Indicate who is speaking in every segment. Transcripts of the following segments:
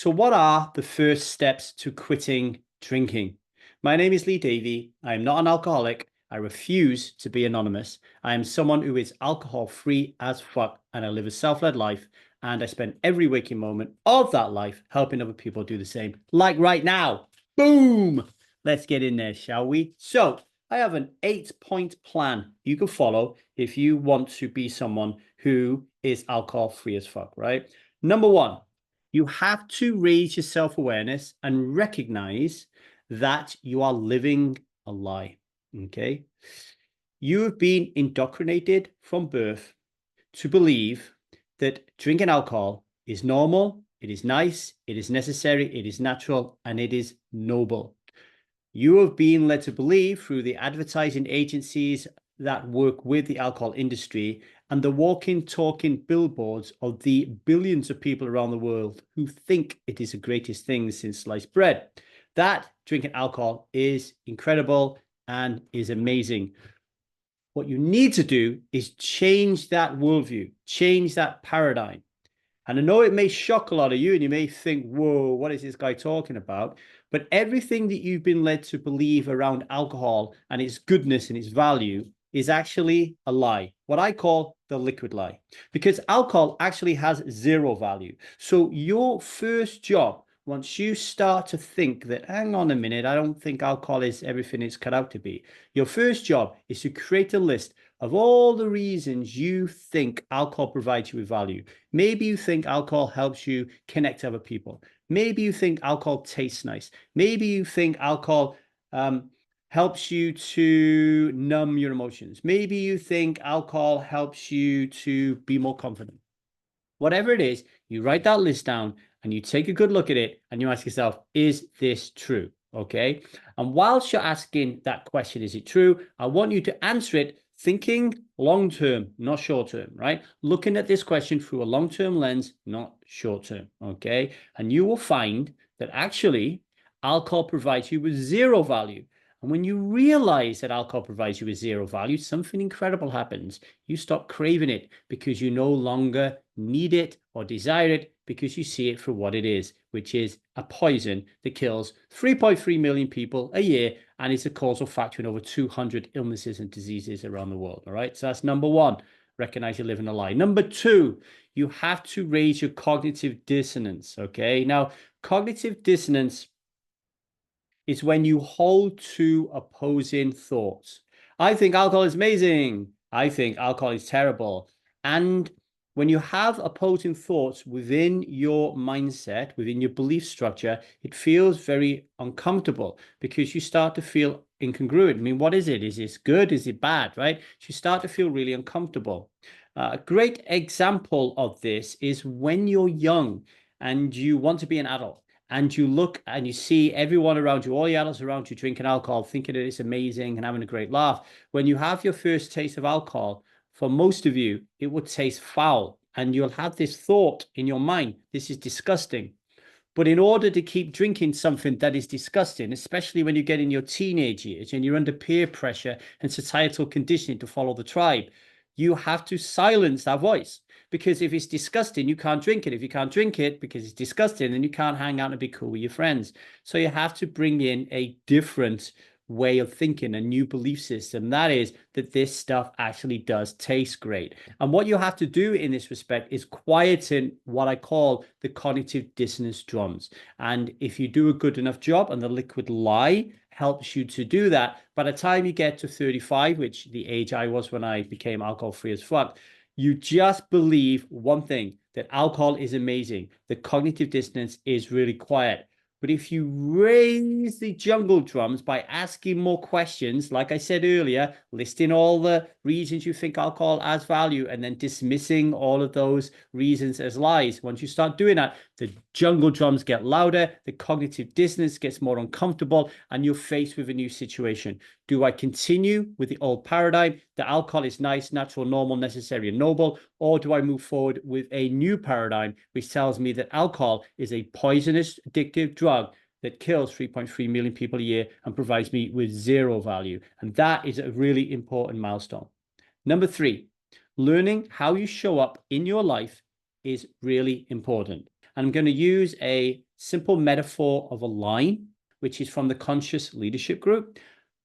Speaker 1: So what are the first steps to quitting drinking? My name is Lee Davy. I am not an alcoholic. I refuse to be anonymous. I am someone who is alcohol free as fuck, and I live a self-led life, and I spend every waking moment of that life helping other people do the same. Like right now. Boom! Let's get in there, shall we? So I have an 8-point plan you can follow if you want to be someone who is alcohol free as fuck, right? Number one, you have to raise your self-awareness and recognize that you are living a lie, okay? You have been indoctrinated from birth to believe that drinking alcohol is normal, it is nice, it is necessary, it is natural, and it is noble. You have been led to believe through the advertising agencies that work with the alcohol industry and the walking, talking billboards of the billions of people around the world who think it is the greatest thing since sliced bread, that drinking alcohol is incredible and is amazing. What you need to do is change that worldview, change that paradigm. And I know it may shock a lot of you and you may think, whoa, what is this guy talking about? But everything that you've been led to believe around alcohol and its goodness and its value is actually a lie, what I call the liquid lie, because alcohol actually has zero value. So your first job, once you start to think that, hang on a minute, I don't think alcohol is everything it's cut out to be, your first job is to create a list of all the reasons you think alcohol provides you with value. Maybe you think alcohol helps you connect to other people. Maybe you think alcohol tastes nice. Maybe you think alcohol helps you to numb your emotions. Maybe you think alcohol helps you to be more confident. Whatever it is, you write that list down and you take a good look at it and you ask yourself, is this true? Okay. And whilst you're asking that question, is it true? I want you to answer it thinking long-term, not short-term, right? Looking at this question through a long-term lens, not short-term, okay? And you will find that actually alcohol provides you with zero value. And when you realize that alcohol provides you with zero value, something incredible happens. You stop craving it because you no longer need it or desire it because you see it for what it is, which is a poison that kills 3.3 million people a year and is a causal factor in over 200 illnesses and diseases around the world. All right. So that's number one. Recognize you're living a lie. Number two, you have to raise your cognitive dissonance. Okay. Now, cognitive dissonance is when you hold two opposing thoughts. I think alcohol is amazing. I think alcohol is terrible. And when you have opposing thoughts within your mindset, within your belief structure, it feels very uncomfortable because you start to feel incongruent. I mean, what is it? Is this good? Is it bad? Right? So you start to feel really uncomfortable. A great example of this is when you're young and you want to be an adult and you look and you see everyone around you, all the adults around you drinking alcohol, thinking that it's amazing and having a great laugh. When you have your first taste of alcohol, for most of you, it would taste foul. And you'll have this thought in your mind, this is disgusting. But in order to keep drinking something that is disgusting, especially when you get in your teenage years and you're under peer pressure and societal conditioning to follow the tribe, you have to silence that voice. Because if it's disgusting, you can't drink it. If you can't drink it because it's disgusting, then you can't hang out and be cool with your friends. So you have to bring in a different way of thinking, a new belief system. That is that this stuff actually does taste great. And what you have to do in this respect is quieten what I call the cognitive dissonance drums. And if you do a good enough job, and the liquid lie helps you to do that, by the time you get to 35, which the age I was when I became alcohol free as fuck, you just believe one thing, that alcohol is amazing. The cognitive dissonance is really quiet. But if you raise the jungle drums by asking more questions, like I said earlier, listing all the reasons you think alcohol has value and then dismissing all of those reasons as lies, once you start doing that, the jungle drums get louder, the cognitive dissonance gets more uncomfortable, and you're faced with a new situation. Do I continue with the old paradigm that alcohol is nice, natural, normal, necessary, and noble? Or do I move forward with a new paradigm which tells me that alcohol is a poisonous, addictive drug that kills 3.3 million people a year and provides me with zero value? And that is a really important milestone. Number three, learning how you show up in your life is really important. And I'm going to use a simple metaphor of a line, which is from the conscious leadership group.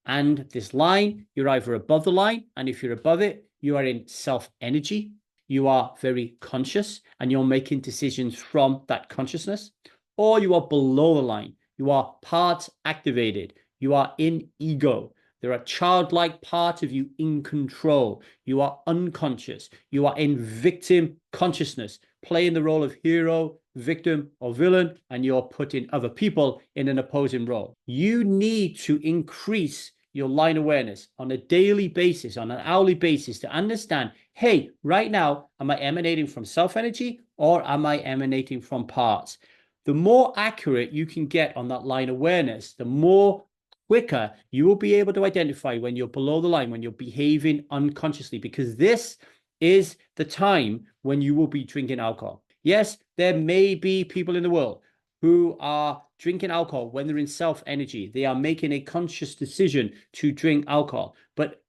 Speaker 1: And this line, you're either above the line, and if you're above it, you are in self-energy. You are very conscious, and you're making decisions from that consciousness, or you are below the line. You are parts activated. You are in ego. There are childlike parts of you in control. You are unconscious. You are in victim consciousness, playing the role of hero, victim, or villain, and you're putting other people in an opposing role. You need to increase your line awareness on a daily basis, on an hourly basis, to understand, hey, right now, am I emanating from self-energy or am I emanating from parts? The more accurate you can get on that line awareness, the more quicker you will be able to identify when you're below the line, when you're behaving unconsciously, because this is the time when you will be drinking alcohol. Yes, there may be people in the world who are drinking alcohol when they're in self-energy. They are making a conscious decision to drink alcohol. But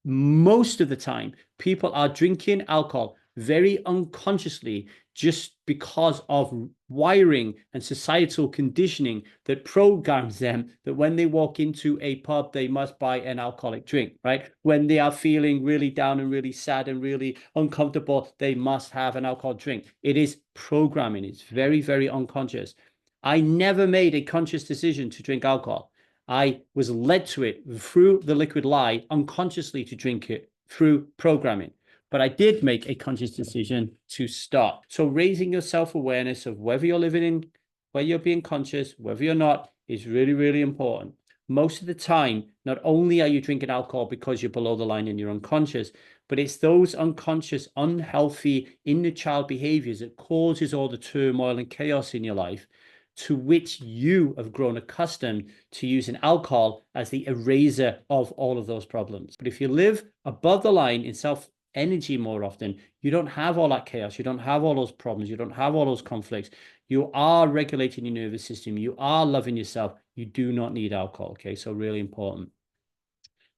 Speaker 1: most of the time, people are drinking alcohol very unconsciously, just because of wiring and societal conditioning that programs them that when they walk into a pub, they must buy an alcoholic drink, right? When they are feeling really down and really sad and really uncomfortable, they must have an alcohol drink. It is programming. It's very, very unconscious. I never made a conscious decision to drink alcohol. I was led to it through the liquid lie, unconsciously, to drink it through programming. But I did make a conscious decision to stop. So raising your self-awareness of whether you're living in, whether you're being conscious, whether you're not, is really, really important. Most of the time, not only are you drinking alcohol because you're below the line and you're unconscious, but it's those unconscious, unhealthy inner child behaviors that causes all the turmoil and chaos in your life, to which you have grown accustomed to using alcohol as the eraser of all of those problems. But if you live above the line in self-energy more often, you don't have all that chaos. You don't have all those problems. You don't have all those conflicts. You are regulating your nervous system. You are loving yourself. You do not need alcohol. Okay, so really important.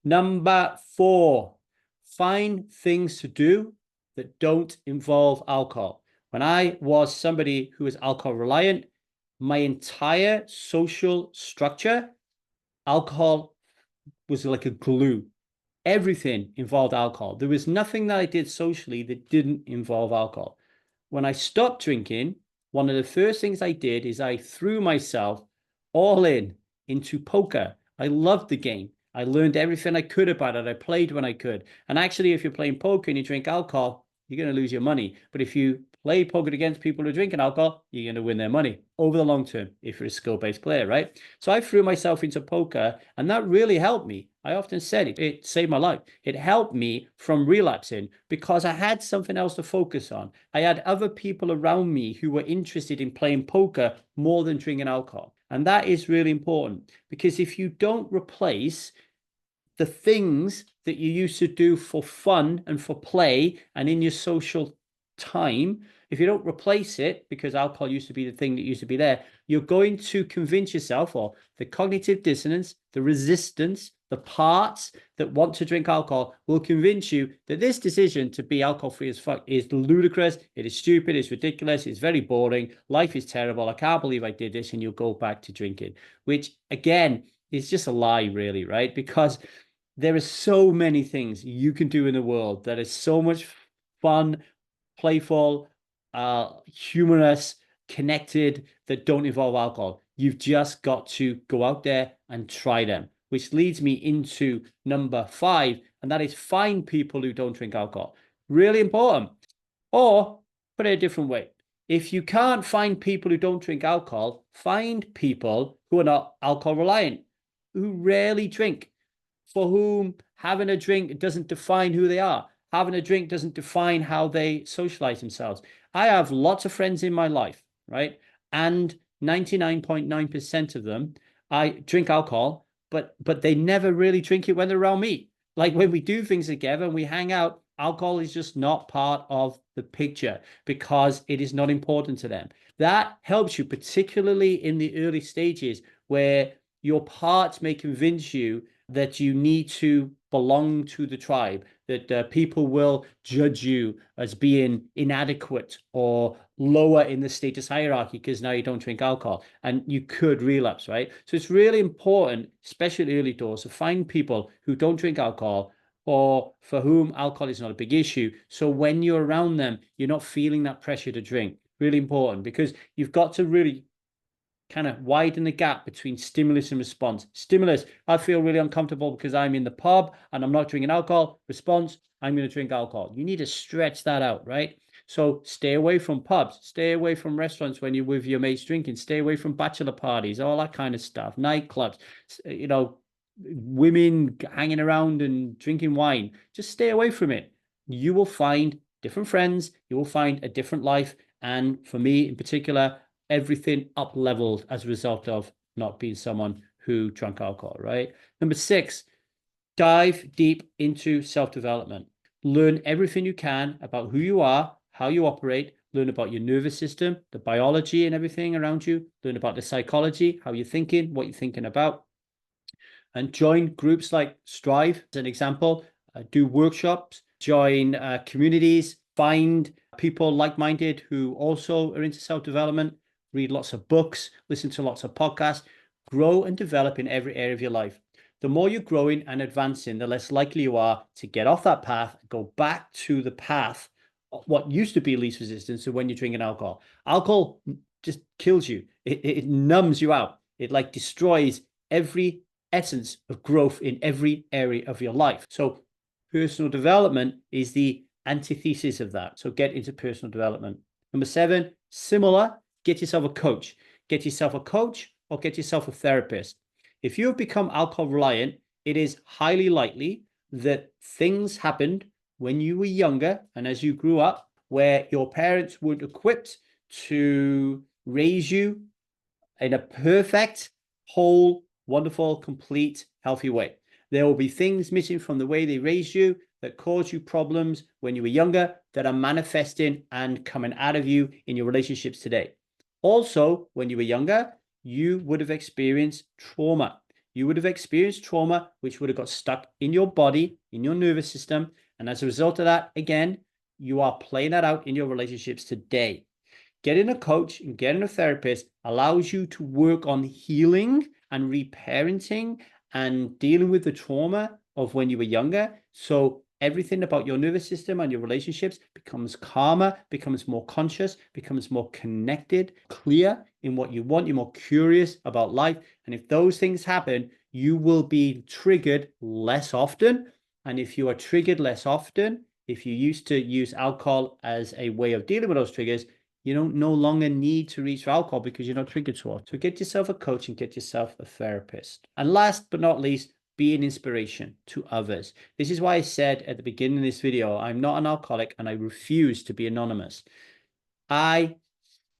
Speaker 1: Number 4, find things to do that don't involve alcohol. When I was somebody who was alcohol reliant, my entire social structure, alcohol was like a glue. Everything involved alcohol. There was nothing that I did socially that didn't involve alcohol. When I stopped drinking, one of the first things I did is I threw myself all in into poker. I loved the game. I learned everything I could about it. I played when I could. And actually, if you're playing poker and you drink alcohol, you're going to lose your money. But if you play poker against people who are drinking alcohol, you're going to win their money over the long term if you're a skill-based player, right? So I threw myself into poker, and that really helped me. I often said it saved my life. It helped me from relapsing because I had something else to focus on. I had other people around me who were interested in playing poker more than drinking alcohol. And that is really important, because if you don't replace the things that you used to do for fun and for play and in your social time, if you don't replace it, because alcohol used to be the thing that used to be there, you're going to convince yourself, or the cognitive dissonance, the resistance, the parts that want to drink alcohol will convince you that this decision to be alcohol free as fuck is ludicrous, it is stupid, it's ridiculous, it's very boring, life is terrible, I can't believe I did this, and you'll go back to drinking, which again is just a lie, really, right? Because there are so many things you can do in the world that is so much fun, playful, humorous, connected, that don't involve alcohol. You've just got to go out there and try them, which leads me into number 5, and that is find people who don't drink alcohol. Really important. Or put it a different way. If you can't find people who don't drink alcohol, find people who are not alcohol reliant, who rarely drink, for whom having a drink doesn't define who they are. Having a drink doesn't define how they socialize themselves. I have lots of friends in my life, right? And 99.9% of them, I drink alcohol, but they never really drink it when they're around me. Like when we do things together and we hang out, alcohol is just not part of the picture because it is not important to them. That helps you, particularly in the early stages where your parts may convince you that you need to belong to the tribe, that people will judge you as being inadequate or lower in the status hierarchy because now you don't drink alcohol and you could relapse, right? So it's really important, especially early doors, to find people who don't drink alcohol or for whom alcohol is not a big issue. So when you're around them, you're not feeling that pressure to drink. Really important, because you've got to really kind of widen the gap between stimulus and response. Stimulus, I feel really uncomfortable because I'm in the pub and I'm not drinking alcohol. Response, I'm going to drink alcohol. You need to stretch that out, right? So stay away from pubs, stay away from restaurants when you're with your mates drinking, stay away from bachelor parties, all that kind of stuff, nightclubs, you know, women hanging around and drinking wine. Just stay away from it. You will find different friends, you will find a different life. And for me in particular, everything up leveled as a result of not being someone who drank alcohol, right? Number 6, dive deep into self-development. Learn everything you can about who you are, how you operate, learn about your nervous system, the biology and everything around you, learn about the psychology, how you're thinking, what you're thinking about, and join groups like Strive, as an example, do workshops, join communities, find people like-minded who also are into self-development, read lots of books, listen to lots of podcasts, grow and develop in every area of your life. The more you're growing and advancing, the less likely you are to get off that path, go back to the path, what used to be least resistance, so when you're drinking alcohol. Alcohol just kills you. It numbs you out. It like destroys every essence of growth in every area of your life. So personal development is the antithesis of that. So get into personal development. Number 7, similar, get yourself a coach. Get yourself a coach or get yourself a therapist. If you have become alcohol reliant, it is highly likely that things happened when you were younger and as you grew up where your parents weren't equipped to raise you in a perfect, whole, wonderful, complete, healthy way. There will be things missing from the way they raised you that caused you problems when you were younger that are manifesting and coming out of you in your relationships today. Also, when you were younger, you would have experienced trauma. You would have experienced trauma, which would have got stuck in your body, in your nervous system. And as a result of that, again, you are playing that out in your relationships today. Getting a coach and getting a therapist allows you to work on healing and reparenting and dealing with the trauma of when you were younger. So everything about your nervous system and your relationships becomes calmer, becomes more conscious, becomes more connected, clear in what you want. You're more curious about life. And if those things happen, you will be triggered less often. And if you are triggered less often, if you used to use alcohol as a way of dealing with those triggers, you don't no longer need to reach for alcohol because you're not triggered so often. So get yourself a coach and get yourself a therapist. And last but not least, be an inspiration to others. This is why I said at the beginning of this video, I'm not an alcoholic and I refuse to be anonymous. I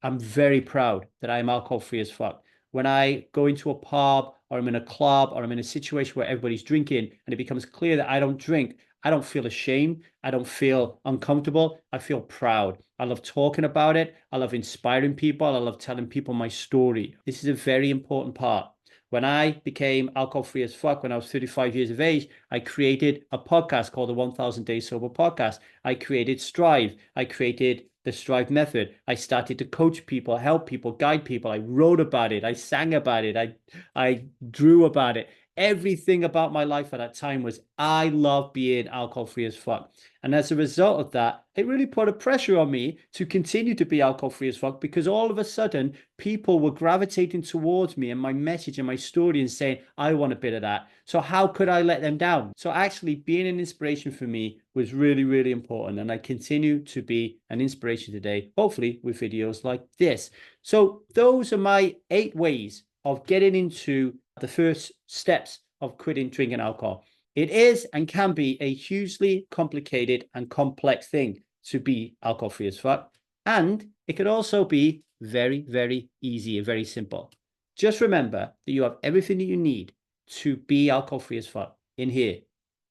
Speaker 1: am very proud that I'm alcohol free as fuck. When I go into a pub or I'm in a club or I'm in a situation where everybody's drinking and it becomes clear that I don't drink, I don't feel ashamed. I don't feel uncomfortable. I feel proud. I love talking about it. I love inspiring people. I love telling people my story. This is a very important part. When I became alcohol free as fuck, when I was 35 years of age, I created a podcast called the 1000 Days Sober Podcast. I created Strive. I created the Strive method. I started to coach people, help people, guide people. I wrote about it. I sang about it. I drew about it. Everything about my life at that time was I love being alcohol free as fuck. And as a result of that, it really put a pressure on me to continue to be alcohol free as fuck, because all of a sudden people were gravitating towards me and my message and my story and saying, I want a bit of that. So how could I let them down? So actually being an inspiration for me was really, really important. And I continue to be an inspiration today, hopefully with videos like this. So those are my 8 ways of getting into the first steps of quitting drinking alcohol. It is and can be a hugely complicated and complex thing to be alcohol free as fuck. And it could also be very, very easy and very simple. Just remember that you have everything that you need to be alcohol free as fuck in here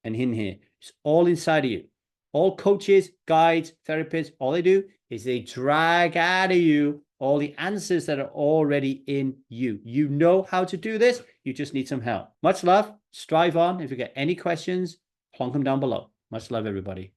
Speaker 1: and in here. It's all inside of you. All coaches, guides, therapists, all they do is they drag out of you all the answers that are already in you. You know how to do this. You just need some help. Much love. Strive on. If you get any questions, plonk them down below. Much love, everybody.